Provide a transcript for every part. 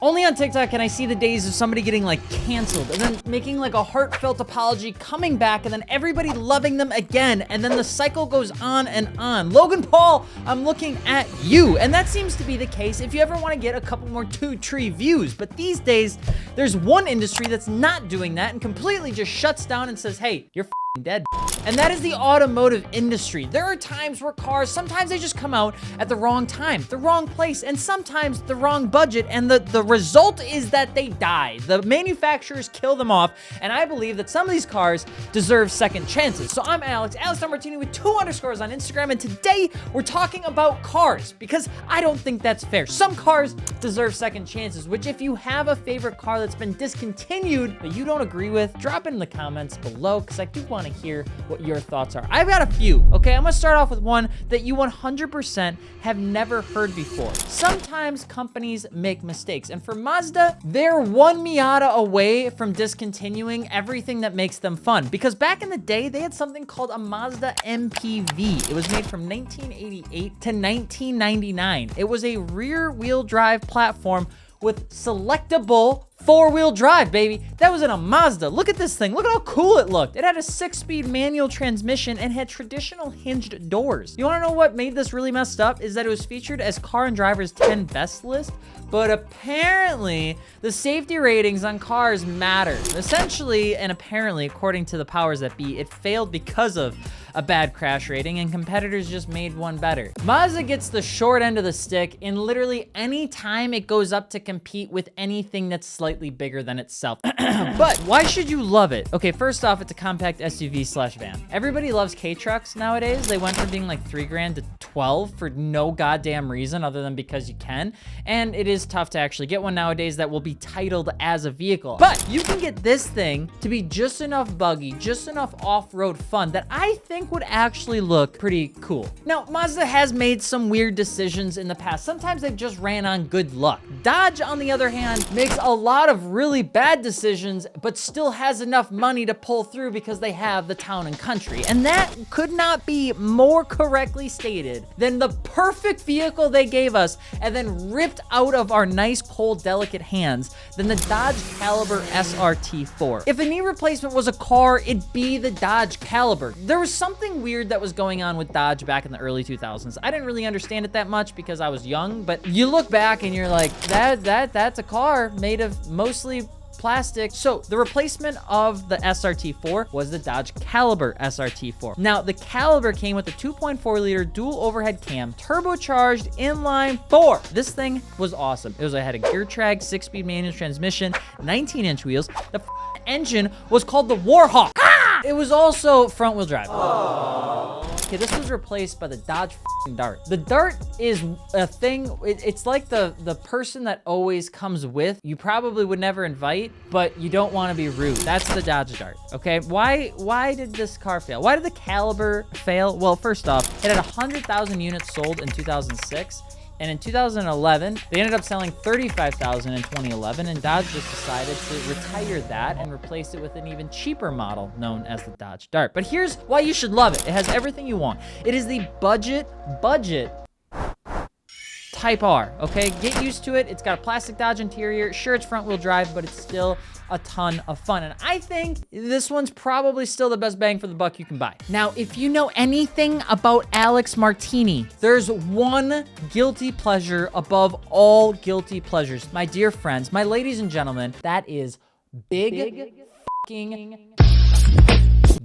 Only on TikTok can I see the days of somebody getting like canceled and then making like a heartfelt apology, coming back, and then everybody loving them again, and then the cycle goes on and on. Logan Paul, I'm looking at you. And that seems to be the case if you ever want to get a couple more two-tree views. But these days, there's one industry that's not doing that and completely just shuts down and says, hey, you're dead. And that is the automotive industry. There are times where cars, sometimes they just come out at the wrong time, the wrong place, and sometimes the wrong budget, and the result is that they die. The manufacturers kill them off, and I believe that some of these cars deserve second chances. So I'm AlexMartini with 2 underscores on Instagram, and today we're talking about cars, because I don't think that's fair. Some cars deserve second chances, which if you have a favorite car that's been discontinued that you don't agree with, drop it in the comments below, because I do want to hear what your thoughts are. I've got a few, okay? I'm gonna start off with one that you 100% have never heard before. Sometimes companies make mistakes, and for Mazda, they're one Miata away from discontinuing everything that makes them fun, because back in the day, they had something called a Mazda MPV. It was made from 1988 to 1999. It was a rear-wheel drive platform with selectable 4-wheel drive, baby. That was in a Mazda. Look at this thing. Look at how cool it looked. It had a 6-speed manual transmission and had traditional hinged doors. You wanna know what made this really messed up? Is that it was featured as Car and Driver's 10 Best list, but apparently the safety ratings on cars matter. Essentially, and apparently, according to the powers that be, it failed because of a bad crash rating, and competitors just made one better. Mazda gets the short end of the stick in literally any time it goes up to compete with anything that's slightly bigger than itself. But why should you love it? Okay, first off, it's a compact SUV/van. Everybody loves K-trucks nowadays. They went from being like $3,000 to 12 for no goddamn reason other than because you can. And it is tough to actually get one nowadays that will be titled as a vehicle. But you can get this thing to be just enough buggy, just enough off-road fun that I think would actually look pretty cool. Now, Mazda has made some weird decisions in the past. Sometimes they've just ran on good luck. Dodge, on the other hand, makes a lot of really bad decisions, but still has enough money to pull through because they have the town and country. And that could not be more correctly stated than the perfect vehicle they gave us and then ripped out of our nice, cold, delicate hands than the Dodge Caliber SRT4. If a knee replacement was a car, it'd be the Dodge Caliber. There was something weird that was going on with Dodge back in the early 2000s. I didn't really understand it that much because I was young, but you look back and you're like, that's a car made of mostly plastic. So the replacement of the SRT4 was the Dodge Caliber SRT4. Now, the Caliber came with a 2.4 liter dual overhead cam, turbocharged inline 4. This thing was awesome. It had a gear track, 6-speed manual transmission, 19-inch wheels. The engine was called the Warhawk. It was also front-wheel drive. Okay, this was replaced by the Dodge Dart. The Dart is a thing, it's like the person that always comes with, you probably would never invite, but you don't want to be rude. That's the Dodge Dart, okay? Why did this car fail? Why did the Caliber fail? Well, first off, it had 100,000 units sold in 2006. And in 2011, they ended up selling 35,000 in 2011, and Dodge just decided to retire that and replace it with an even cheaper model known as the Dodge Dart. But here's why you should love it. It has everything you want. It is the budget Type R, okay? Get used to it. It's got a plastic Dodge interior. Sure, it's front-wheel drive, but it's still a ton of fun. And I think this one's probably still the best bang for the buck you can buy. Now, if you know anything about Alexmartini, there's one guilty pleasure above all guilty pleasures. My dear friends, my ladies and gentlemen, that is big fucking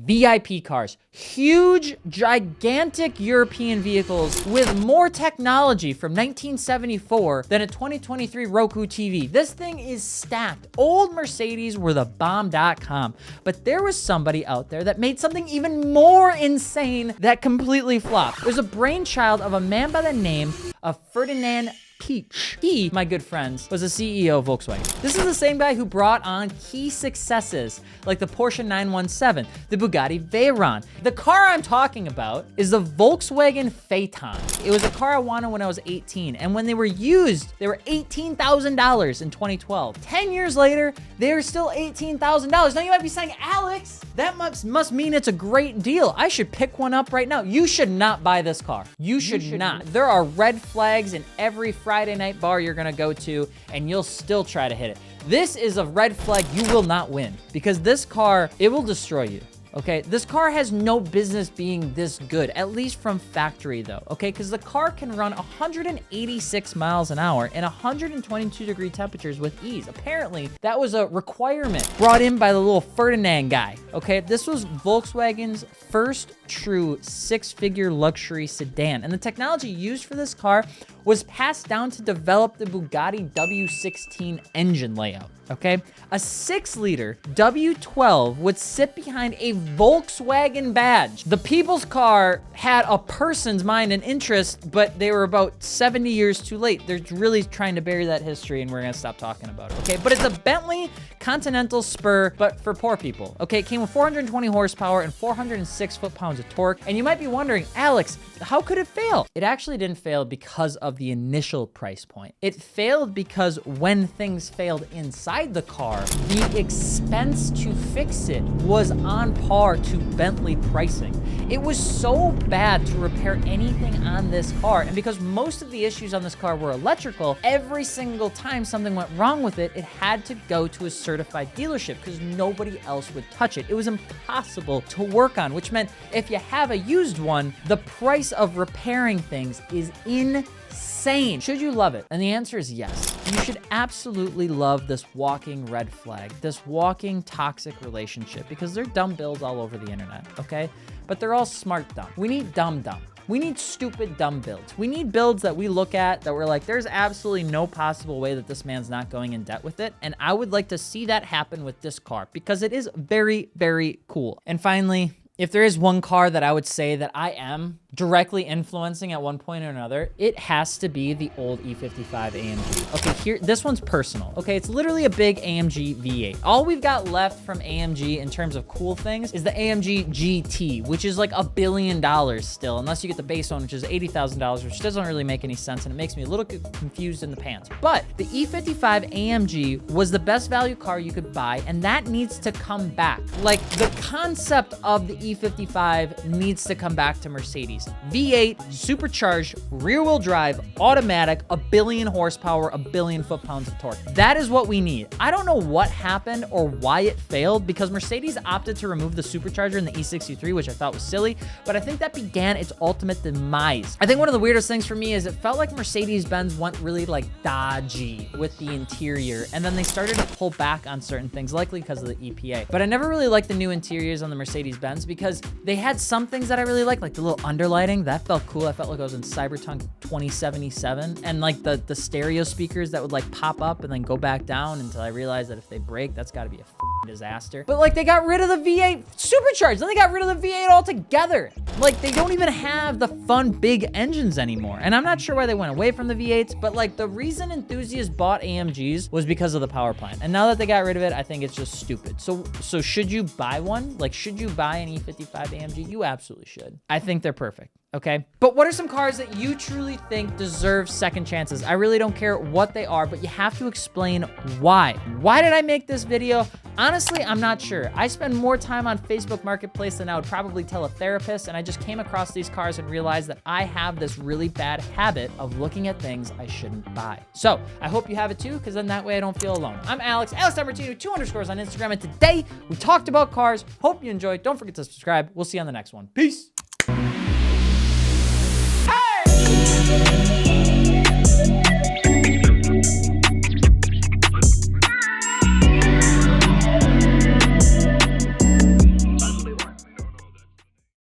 VIP cars. Huge, gigantic European vehicles with more technology from 1974 than a 2023 Roku TV. This thing is stacked. Old Mercedes were the bomb.com, but there was somebody out there that made something even more insane that completely flopped. It was a brainchild of a man by the name of Ferdinand Peach. He, my good friends, was the CEO of Volkswagen. This is the same guy who brought on key successes like the Porsche 917, the Bugatti Veyron. The car I'm talking about is the Volkswagen Phaeton. It was a car I wanted when I was 18, and when they were used, they were $18,000 in 2012. 10 years later, they're still $18,000. Now you might be saying, Alex, that must mean it's a great deal. I should pick one up right now. You should not buy this car. You should not. There are red flags in every front Friday night bar you're gonna go to, and you'll still try to hit it. This is a red flag you will not win, because this car, it will destroy you. Okay, this car has no business being this good, at least from factory though, okay? Because the car can run 186 miles an hour in 122-degree temperatures with ease. Apparently, that was a requirement brought in by the little Ferdinand guy, okay? This was Volkswagen's first true six-figure luxury sedan, and the technology used for this car was passed down to develop the Bugatti W16 engine layout, okay? A 6-liter W12 would sit behind a Volkswagen badge. The people's car had a person's mind and interest, but they were about 70 years too late. They're really trying to bury that history, and we're gonna stop talking about it, okay? But it's a Bentley Continental Spur, but for poor people, okay? It came with 420 horsepower and 406 foot-pounds of torque, and you might be wondering, Alex, how could it fail? It actually didn't fail because of the initial price point. It failed because when things failed inside the car, the expense to fix it was on par to Bentley pricing. It was so bad to repair anything on this car, and because most of the issues on this car were electrical, every single time something went wrong with it, it had to go to a certified dealership because nobody else would touch it. It was impossible to work on, which meant if you have a used one, the price of repairing things is insane. Should you love it? And the answer is yes. You should absolutely love this walking red flag, this walking toxic relationship, because they're dumb builds all over the internet, okay? But they're all smart dumb. We need dumb dumb. We need stupid dumb builds. We need builds that we look at that we're like, there's absolutely no possible way that this man's not going in debt with it. And I would like to see that happen with this car because it is very, very cool. And finally, if there is one car that I would say that I am directly influencing at one point or another, it has to be the old E55 AMG. Okay, here, this one's personal. Okay, it's literally a big AMG V8. All we've got left from AMG in terms of cool things is the AMG GT, which is like $1 billion still, unless you get the base one, which is $80,000, which doesn't really make any sense, and it makes me a little confused in the pants. But the E55 AMG was the best value car you could buy, and that needs to come back. Like, the concept of the E55 needs to come back to Mercedes. V8, supercharged, rear-wheel drive, automatic, 1 billion horsepower, 1 billion foot-pounds of torque. That is what we need. I don't know what happened or why it failed, because Mercedes opted to remove the supercharger in the E63, which I thought was silly, but I think that began its ultimate demise. I think one of the weirdest things for me is it felt like Mercedes-Benz went really like dodgy with the interior, and then they started to pull back on certain things, likely because of the EPA. But I never really liked the new interiors on the Mercedes-Benz because they had some things that I really liked, like the little underlighting. That felt cool. I felt like I was in Cyberpunk 2077, and like the stereo speakers that would like pop up and then go back down until I realized that if they break, that's got to be a disaster. But like they got rid of the V8 supercharged, then they got rid of the V8 altogether. Like they don't even have the fun big engines anymore. And I'm not sure why they went away from the V8s, but like the reason enthusiasts bought AMGs was because of the power plant. And now that they got rid of it, I think it's just stupid. So should you buy one? Like, should you buy an E55 AMG? You absolutely should. I think they're perfect. Okay, but what are some cars that you truly think deserve second chances? I really don't care what they are, but you have to explain why. Why did I make this video? Honestly, I'm not sure. I spend more time on Facebook Marketplace than I would probably tell a therapist, and I just came across these cars and realized that I have this really bad habit of looking at things I shouldn't buy. So I hope you have it too, because then that way I don't feel alone. I'm Alex, AlexMartini, 2 underscores on Instagram, and today we talked about cars. Hope you enjoyed. Don't forget to subscribe. We'll see you on the next one. Peace.